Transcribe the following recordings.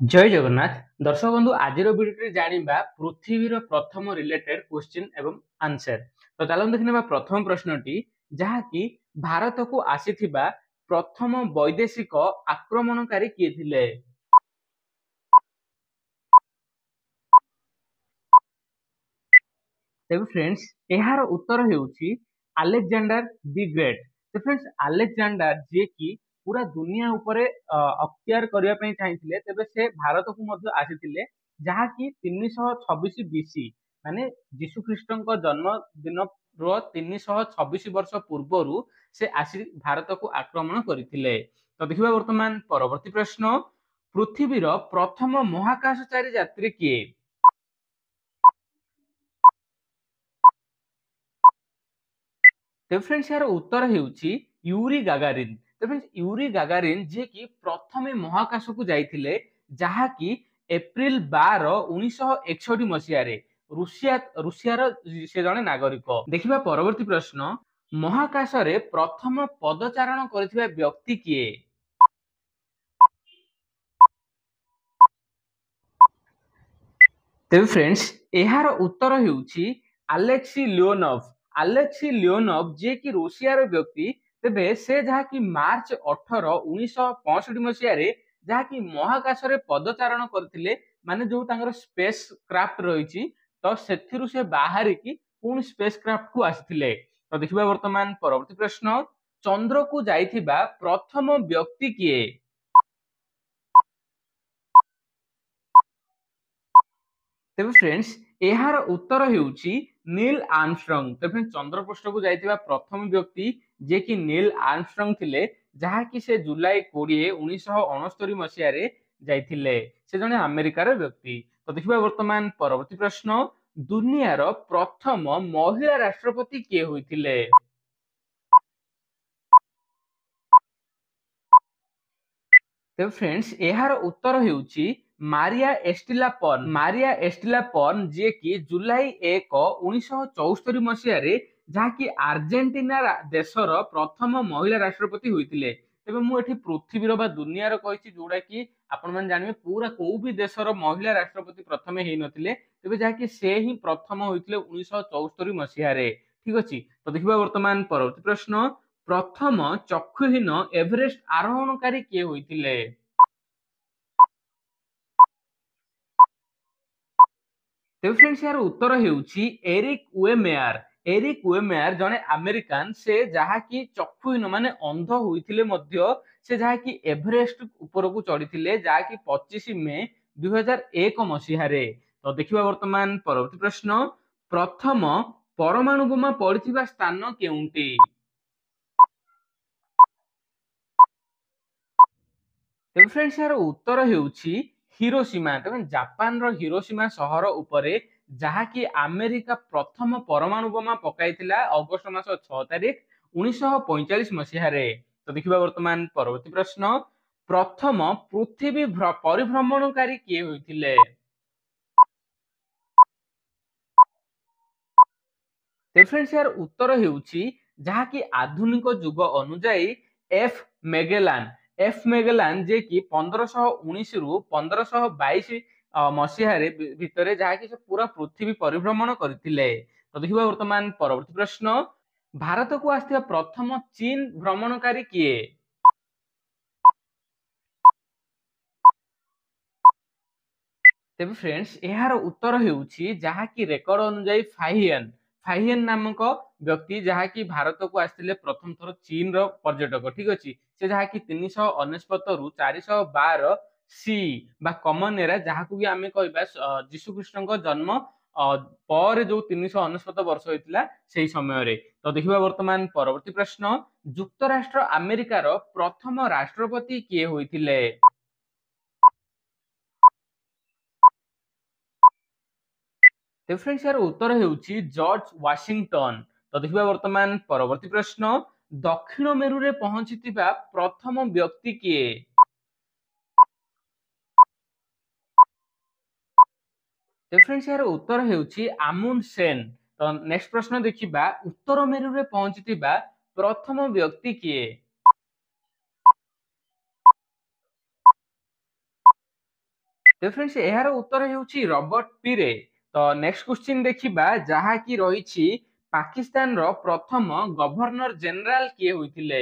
जय जगन्नाथ दर्शक बंधु आज भिडियो जानिबा पृथ्वीर प्रथम रिलेटेड क्वेश्चन एवं आंसर। तो चलନ୍ତୁ देखिनेबा प्रथम प्रश्नटी जहाँकि भारत को आसीथिबा प्रथम वैदेशिक आक्रमणकारी किए थिले। तेबे फ्रेंड्स एहार उत्तर हेउची अलेक्जेंडर दी ग्रेट। तो फ्रेंड्स अलेक्जेंडर जे कि पूरा दुनिया उपरे अख्तियार करिया पई चाहिथिले तेबे से भारत को मध्य आसीथिले जहा कि 326 बीसी माने यीशु ख्रीष्टଙ୍କ जन्म दिन रो 326 वर्ष पूर्वरु से आसी भारत को आक्रमण करथिले। तो देखिबा वर्तमान परवर्ती प्रश्न पृथ्वीर प्रथम महाकाशचारी यात्री किए। तो फ्रेंड्स यार उत्तर हेउची यूरी गागारिन। तो फ्रेंड्स यूरी गागारिन जे कि प्रथमे महाकाश को जाइथिले जहा कि एप्रिल 12 1961 मसिया रे रूसियार से जने नागरिक। देखिबा परवर्ती प्रश्न महाकाश रे प्रथम पदचारण करथिबा व्यक्ति किए। तेबे फ्रेंड्स एहार उत्तर हेउची अलेक्सी लियोनोव। अलेक्सी लियोनोव जे कि रूसियार व्यक्ति तेबे से जहा कि मार्च 18 1965 मसिया रे जहा कि महाकाश रे पदचारण करथिले माने जो तांगर स्पेस क्राफ्ट रहिची तो सेथिरु से बाहरी की पूर्ण स्पेस क्राफ्ट को आसीथिले। तो देखिबा वर्तमान परवर्ती प्रश्न चंद्र को जाइथिबा प्रथम व्यक्ति किए। तेबे फ्रेंड्स एहार उत्तर हेउची नील आर्मस्ट्रंग। तो फ्रेंड्स चंद्रपृष्ठ को जाइथिबा प्रथम व्यक्ति जे कि नील आर्मस्ट्रंग थिले जहा कि से जुलाई 20 1969 मसिया रे जाइथिले। से जने अमेरिकार व्यक्ति। तो देखिबा वर्तमान परवर्ती प्रश्न दुनियार प्रथम महिला राष्ट्रपति किए होइथिले। तेबे फ्रेंड्स एहार उत्तर हेउची मारिया एस्टिला पर्न। मारिया एस्टिला पर्न जे कि जुलाई 1 1974 मसिया रे जहा कि आर्जेंटीना देशर प्रथम महिला राष्ट्रपति होइतिले। तेबे मु एठी पृथ्वीर बा दुनियार कहिछि जोडा कि आपण मन जानिबे पूरा को भी देशर महिला राष्ट्रपति प्रथमे हेइ नथिले तेबे जहा कि से ही प्रथम होइतिले 1974 मसिया रे। ठीक अछि। तो देखिबा वर्तमान परवर्ती प्रश्न प्रथम चक्षुहीन एवरेस्ट आरोहणकारी किए होइतिले। तेबे फ्रेंड्स यार उत्तर हेउची एरिक वेमेयर। एरिक वेमेयर जने अमेरिकान से जहा कि चक्षुहीन माने अंध होइतिले मध्य से जहा कि एवरेस्ट ऊपर को चढ़ीथिले जहा कि 25 मे 2001 मसिहा रे। तो देखिबा वर्तमान परवर्ती प्रश्न प्रथम परमाणु बोमा पड़िथिबा स्थान केउंटी। तेबे फ्रेंड्स यार उत्तर हेउची हिरोशिमा। तबे जापान रो हिरोशिमा शहर उपरे जहा कि अमेरिका प्रथम परमाणु बोमा पकाइथिला अगस्त मास 6 तारिख 1945 मसिहा रे। तो देखिबा वर्तमान परवर्ती प्रश्न प्रथम पृथ्वी परिभ्रमणकारी किए होइथिले। ते फ्रेंड्स यार उत्तर हेउची जहा कि आधुनिक युग अनुଯାयी एफ मेगेलान। एफ मेगेलान जे कि 1519 रु 1522 मसिहा रे भितरे जहा कि से पूरा पृथ्वी परिभ्रमण करथिले। तो देखिबा वर्तमान परवर्ती प्रश्न भारत को आस्थिबा प्रथम चीन भ्रमणकारी किए। तेबे फ्रेंड्स एहार उत्तर हेउची जहा कि रेकर्ड अनुଯାयी फाहियन। फाहियन नामक व्यक्ति जहा कि भारत को आस्थिले प्रथम थर चीन रो पर्यटक। ठीक अछि। से जहा कि 399 रु 412 सी बा कॉमन एरा जहा को भी आमे कहबा यीशु ख्रीष्टଙ୍କ जन्म पर जो 399 वर्ष होइतिला सेही समय रे। तो देखिबा वर्तमान परवर्ती प्रश्न युक्तराष्ट्र अमेरिकार प्रथम राष्ट्रपति किए होइतिले। तो फ्रेंड्स यार उत्तर हेउची जॉर्ज वाशिंगटन। तो देखिबा वर्तमान परवर्ती प्रश्न दक्षिण मेरु रे पहुंचीतिबा प्रथम व्यक्ति किए। तो फ्रेंड्स यार उत्तर हेउची आमुन सेन। तो नेक्स्ट प्रश्न देखिबा उत्तर मेरु रे पहुंचीतिबा प्रथम व्यक्ति किए। ତ फ्रेंड्स ଏହାର ଉତ୍ତର ହେଉଛି ରବର୍ଟ ପିରେ। ତ ନେକ୍ସଟ କ୍ୱେଶ୍ଚିନ୍ ଦେଖିବା ଯାହାକି ରହିଛି ପାକିସ୍ତାନର ପ୍ରଥମ ଗଭର୍ଣ୍ଣର ଜେନେରାଲ କିଏ ହୋଇଥିଲେ?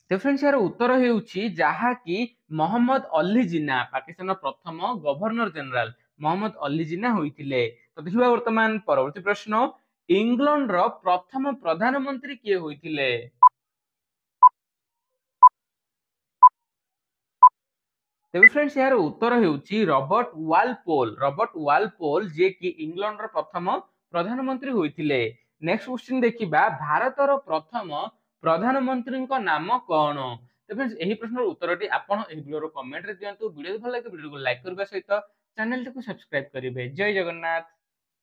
ତ फ्रेंड्स ଏହାର ଉତ୍ତର ହେଉଛି ଯାହାକି ମହମ୍ମଦ ଅଲି ଜିନା, ପାକିସ୍ତାନର ପ୍ରଥମ ଗଭର୍ଣ୍ଣର ଜେନେରାଲ ମହମ୍ମଦ ଅଲି ଜିନା ହୋଇଥିଲେ। ତ ଦେଖିବା ବର୍ତ୍ତମାନ ପରବର୍ତ୍ତୀ ପ୍ରଶ୍ନ, ଇଂଲଣ୍ଡର ପ୍ରଥମ ପ୍ରଧାନମନ୍ତ୍ରୀ କିଏ ହୋଇଥିଲେ? ତେବେ फ्रेंड्स ଏହାର ଉତ୍ତର ହେଉଛି ରବର୍ଟ ୱାଲପୋଲ। ରବର୍ଟ ୱାଲପୋଲ ଯିଏ କି ଇଂଲଣ୍ଡର ପ୍ରଥମ ପ୍ରଧାନମନ୍ତ୍ରୀ ହୋଇଥିଲେ। ନେକ୍ସଟ କ୍ୱେଶ୍ଚିନ୍ ଦେଖିବା ଭାରତର ପ୍ରଥମ ପ୍ରଧାନମନ୍ତ୍ରୀଙ୍କ ନାମ କଣ? ତ फ्रेंड्स ଏହି ପ୍ରଶ୍ନର ଉତ୍ତରଟି ଆପଣ ଏହି ଭିଡିଓର କମେଣ୍ଟରେ ଦିଅନ୍ତୁ। ଭିଡିଓ ଭଲ ଲାଗିଲେ ଭିଡିଓକୁ ଲାଇକ୍ କରିବା ସହିତ ଚ୍ୟାନେଲଟିକୁ ସବସ୍କ୍ରାଇବ କରିବେ। ଜୟ ଜଗନ୍ନାଥ।